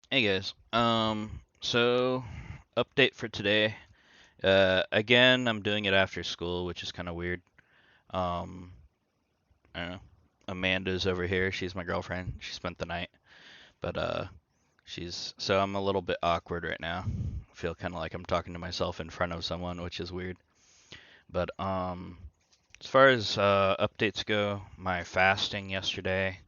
Hey guys. So update for today. Again, I'm doing it after school, which is kind of weird. Um, I don't know. Amanda's over here. She's my girlfriend. She spent the night, but so I'm a little bit awkward right now. I feel kind of like I'm talking to myself in front of someone, which is weird. But as far as updates go, my fasting yesterday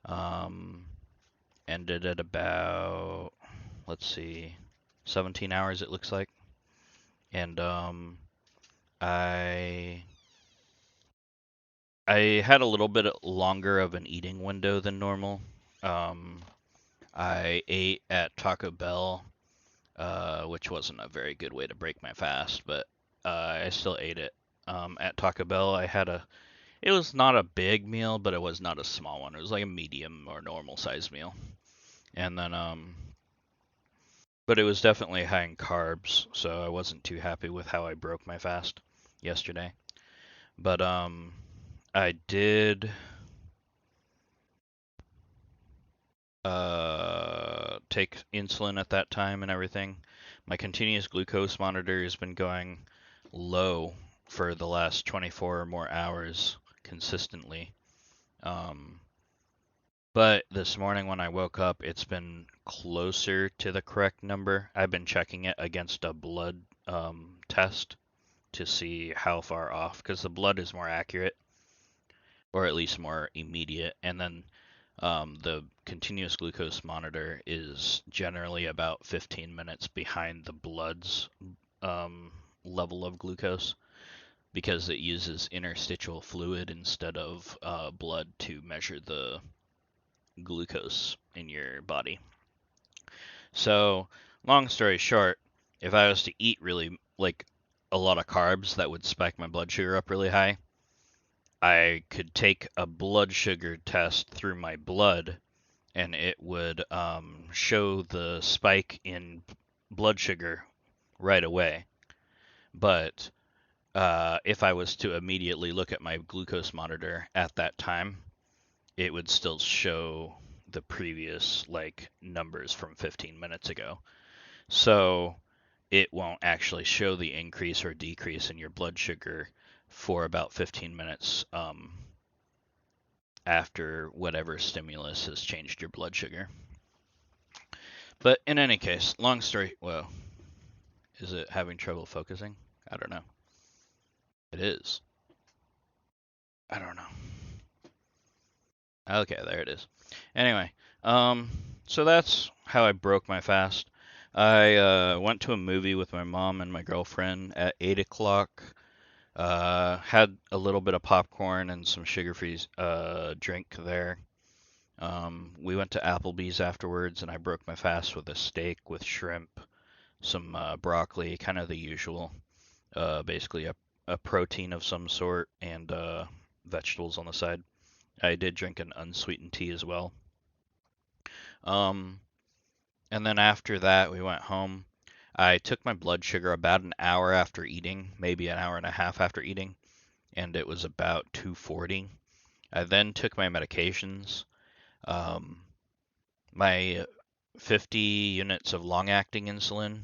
um ended at about, let's see, 17 hours it looks like. And I I had a little bit longer of an eating window than normal. Um, I ate at Taco Bell, which wasn't a very good way to break my fast, but I still ate it. At Taco Bell, it was not a big meal, but it was not a small one. It was like a medium or normal size meal. And then, but it was definitely high in carbs, so I wasn't too happy with how I broke my fast yesterday. But I did take insulin at that time and everything. My continuous glucose monitor has been going low for the last 24 or more hours consistently. Um, but this morning when I woke up, it's been closer to the correct number. I've been checking it against a blood test to see how far off, because the blood is more accurate, or at least more immediate. And then the continuous glucose monitor is generally about 15 minutes behind the blood's um, level of glucose because it uses interstitial fluid instead of blood to measure the glucose in your body. So, long story short, if I was to eat really like a lot of carbs that would spike my blood sugar up really high, I could take a blood sugar test through my blood and it would show the spike in blood sugar right away. But if I was to immediately look at my glucose monitor at that time, it would still show the previous like numbers from 15 minutes ago. So it won't actually show the increase or decrease in your blood sugar for about 15 minutes after whatever stimulus has changed your blood sugar. But in any case, long story, well, is it having trouble focusing? I don't know. It is. I don't know. Okay, there it is. Anyway, um, so that's how I broke my fast. I went to a movie with my mom and my girlfriend at 8 o'clock. Had a little bit of popcorn and some sugar-free drink there. We went to Applebee's afterwards, and I broke my fast with a steak with shrimp, some broccoli, kind of the usual. Basically a protein of some sort and vegetables on the side. I did drink an unsweetened tea as well. Um, and then after that, we went home. I took my blood sugar about an hour after eating, maybe an hour and a half after eating, and it was about 240. I then took my medications. Um, my 50 units of long acting insulin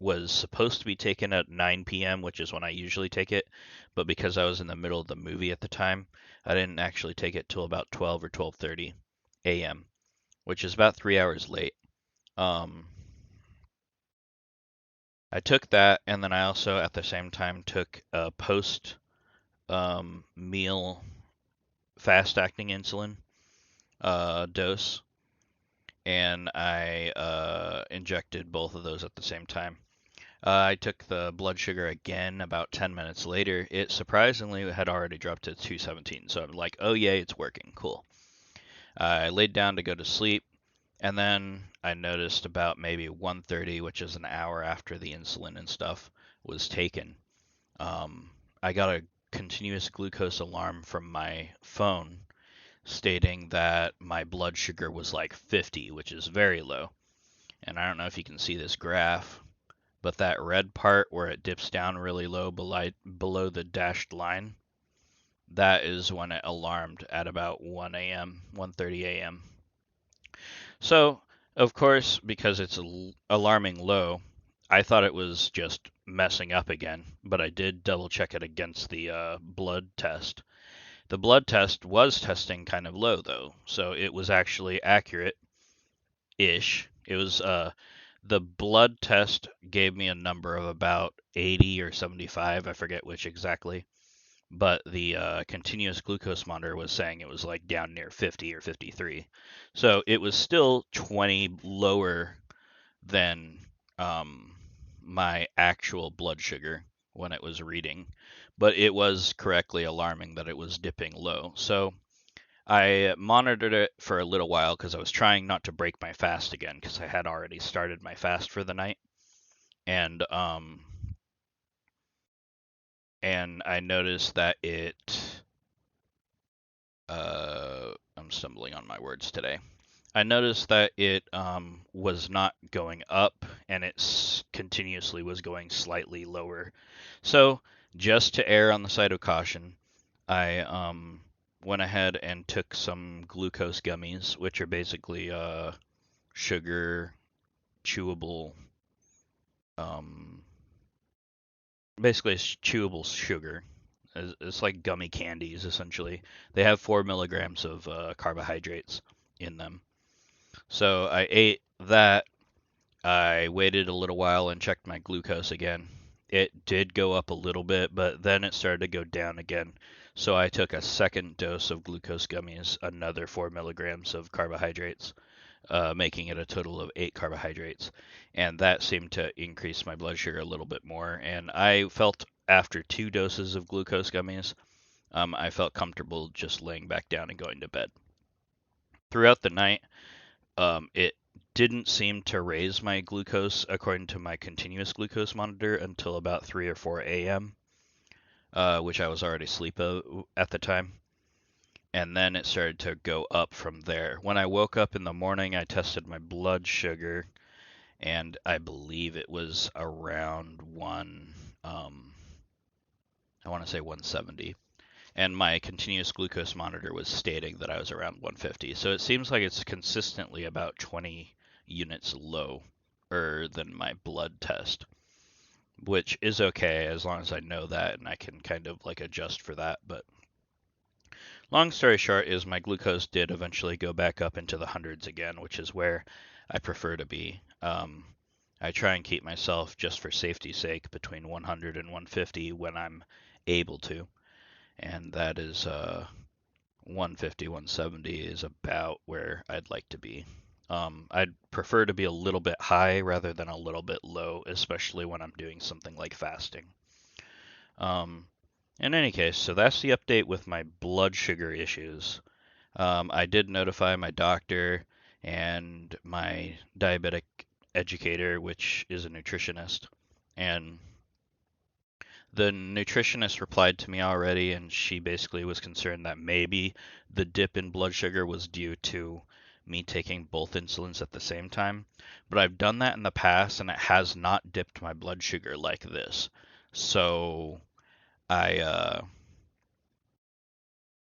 was supposed to be taken at 9 p.m., which is when I usually take it, but because I was in the middle of the movie at the time, I didn't actually take it till about 12 or 12:30 a.m., which is about 3 hours late. Um, I took that, and then I also at the same time took a post meal fast acting insulin dose, and I injected both of those at the same time. I took the blood sugar again about 10 minutes later. It surprisingly had already dropped to 217. So I'm like, oh, yay, it's working. Cool. I laid down to go to sleep. And then I noticed about maybe 1:30, which is an hour after the insulin and stuff was taken. Um, I got a continuous glucose alarm from my phone stating that my blood sugar was like 50, which is very low. And I don't know if you can see this graph, but that red part where it dips down really low below the dashed line, that is when it alarmed at about 1 a.m., 1:30 a.m. So Of course, because it's alarming low, I thought it was just messing up again, but I did double check it against the blood test. The blood test was testing kind of low though, so it was actually accurate ish. It was the blood test gave me a number of about 80 or 75, I forget which exactly. But the continuous glucose monitor was saying it was like down near 50 or 53. So it was still 20 lower than um, my actual blood sugar when it was reading, but it was correctly alarming that it was dipping low. So I monitored it for a little while because I was trying not to break my fast again because I had already started my fast for the night, and I noticed that I'm stumbling on my words today. I noticed that it was not going up and it continuously was going slightly lower. So, just to err on the side of caution, I went ahead and took some glucose gummies, which are basically sugar, chewable, um, basically it's chewable sugar. It's like gummy candies, essentially. They have 4 milligrams of carbohydrates in them. So I ate that. I waited a little while and checked my glucose again. It did go up a little bit, but then it started to go down again. So I took a second dose of glucose gummies, another 4 milligrams of carbohydrates, making it a total of 8 carbohydrates. And that seemed to increase my blood sugar a little bit more. And I felt after 2 doses of glucose gummies, I felt comfortable just laying back down and going to bed. Throughout the night, it didn't seem to raise my glucose according to my continuous glucose monitor until about 3 or 4 a.m., which I was already asleep at the time. And then it started to go up from there. When I woke up in the morning, I tested my blood sugar, and I believe it was around I want to say 170. And my continuous glucose monitor was stating that I was around 150. So it seems like it's consistently about 20 units lower than my blood test, which is okay as long as I know that and I can kind of like adjust for that. But long story short is my glucose did eventually go back up into the hundreds again, which is where I prefer to be. I try and keep myself, just for safety's sake, between 100 and 150 when I'm able to, and that is 150, 170 is about where I'd like to be. I'd prefer to be a little bit high rather than a little bit low, especially when I'm doing something like fasting. Um, in any case, so that's the update with my blood sugar issues. I did notify my doctor and my diabetic educator, which is a nutritionist, and the nutritionist replied to me already, and she basically was concerned that maybe the dip in blood sugar was due to me taking both insulins at the same time. But I've done that in the past, and it has not dipped my blood sugar like this. So I,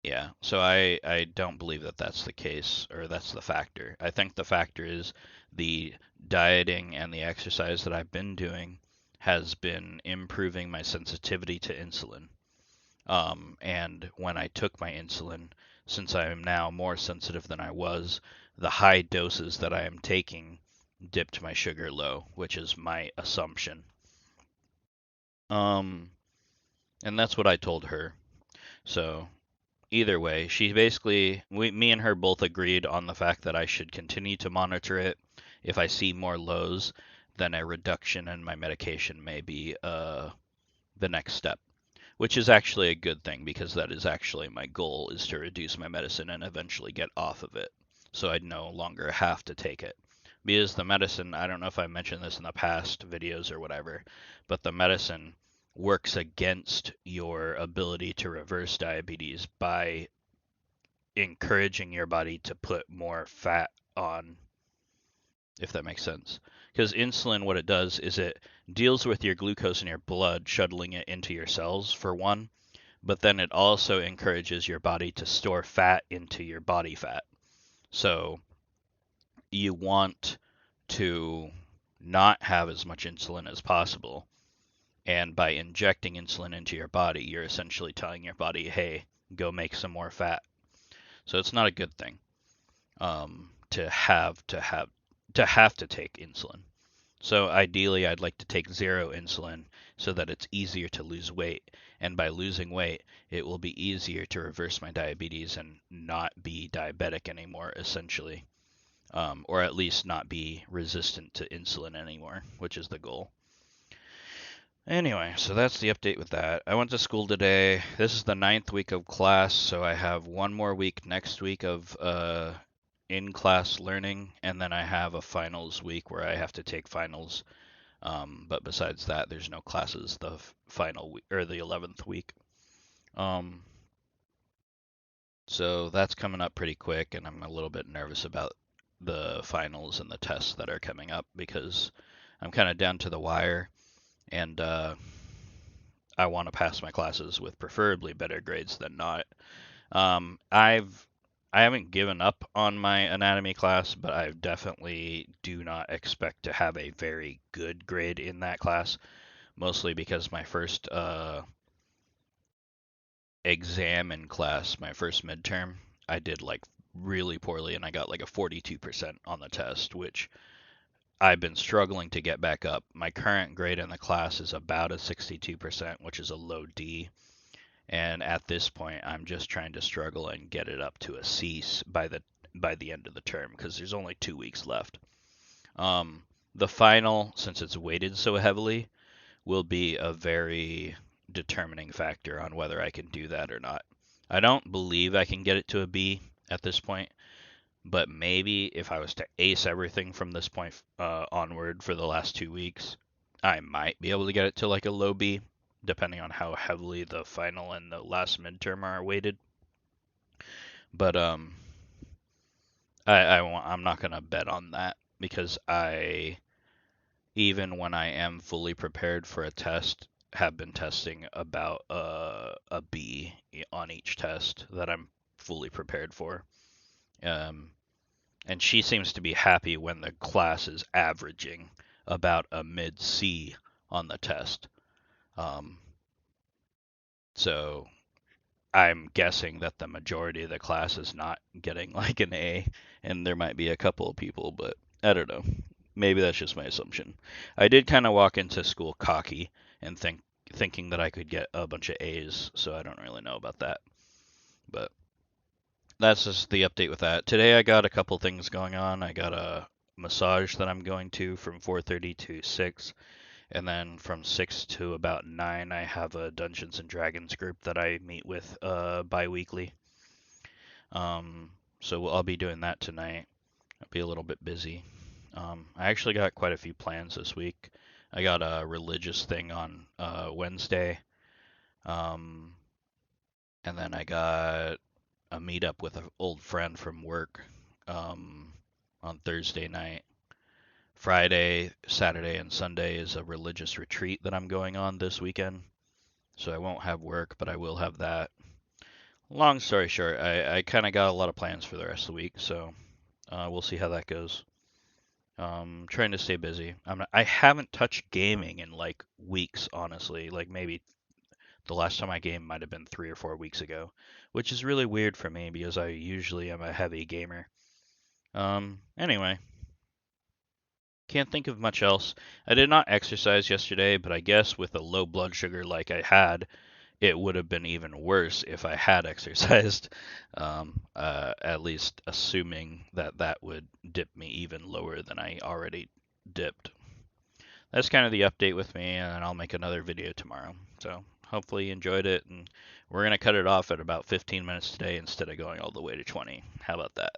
yeah, so I don't believe that that's the case, or that's the factor. I think the factor is the dieting and the exercise that I've been doing has been improving my sensitivity to insulin. And when I took my insulin, since I am now more sensitive than I was, the high doses that I am taking dipped my sugar low, which is my assumption. Um, and that's what I told her. So either way, she basically, me and her both agreed on the fact that I should continue to monitor it. If I see more lows, then a reduction in my medication may be the next step, which is actually a good thing because that is actually my goal, is to reduce my medicine and eventually get off of it, so I no longer have to take it. Because the medicine, I don't know if I mentioned this in the past videos or whatever, but the medicine works against your ability to reverse diabetes by encouraging your body to put more fat on, if that makes sense. Because insulin, what it does is it deals with your glucose in your blood, shuttling it into your cells, for one, but then it also encourages your body to store fat into your body fat. So you want to not have as much insulin as possible. And by injecting insulin into your body, you're essentially telling your body, hey, go make some more fat. So it's not a good thing to have to take insulin. So ideally, I'd like to take zero insulin so that it's easier to lose weight. And by losing weight, it will be easier to reverse my diabetes and not be diabetic anymore, essentially. Or at least not be resistant to insulin anymore, which is the goal. Anyway, so that's the update with that. I went to school today. This is the 9th week of class, so I have one more week next week of in-class learning, and then I have a finals week where I have to take finals. But besides that, there's no classes the final week or the 11th week. So that's coming up pretty quick, and I'm a little bit nervous about the finals and the tests that are coming up because I'm kind of down to the wire, and I want to pass my classes with preferably better grades than not. I haven't given up on my anatomy class, but I definitely do not expect to have a very good grade in that class, mostly because my first exam in class, my first midterm, I did like really poorly and I got like a 42% on the test, which I've been struggling to get back up. My current grade in the class is about a 62%, which is a low D. And at this point, I'm just trying to struggle and get it up to a C by the end of the term because there's only 2 weeks left. The final, since it's weighted so heavily, will be a very determining factor on whether I can do that or not. I don't believe I can get it to a B at this point, but maybe if I was to ace everything from this point onward for the last 2 weeks, I might be able to get it to like a low B, depending on how heavily the final and the last midterm are weighted. But I'm not gonna bet on that because even when I am fully prepared for a test, have been testing about a B on each test that I'm fully prepared for. And she seems to be happy when the class is averaging about a mid C on the test. So I'm guessing that the majority of the class is not getting like an A, and there might be a couple of people, but I don't know. Maybe that's just my assumption. I did kind of walk into school cocky and thinking that I could get a bunch of A's, so I don't really know about that. But that's just the update with that. Today I got a couple things going on. I got a massage that I'm going to from 4:30 to 6, and then from 6 to about 9 I have a Dungeons and Dragons group that I meet with bi-weekly. So I'll be doing that tonight. I'll be a little bit busy. I actually got quite a few plans this week. I got a religious thing on Wednesday. And then I got a meetup with an old friend from work on Thursday night. Friday, Saturday, and Sunday is a religious retreat that I'm going on this weekend. So I won't have work, but I will have that. Long story short, I kind of got a lot of plans for the rest of the week, so we'll see how that goes. Trying to stay busy. I haven't touched gaming in like weeks, honestly. Like maybe the last time I gamed might have been 3 or 4 weeks ago, which is really weird for me because I usually am a heavy gamer. Anyway, can't think of much else. I did not exercise yesterday, but I guess with a low blood sugar like I had, it would have been even worse if I had exercised. At least assuming that that would dip me even lower than I already dipped. That's kind of the update with me, and I'll make another video tomorrow. So hopefully you enjoyed it, and we're going to cut it off at about 15 minutes today instead of going all the way to 20. How about that?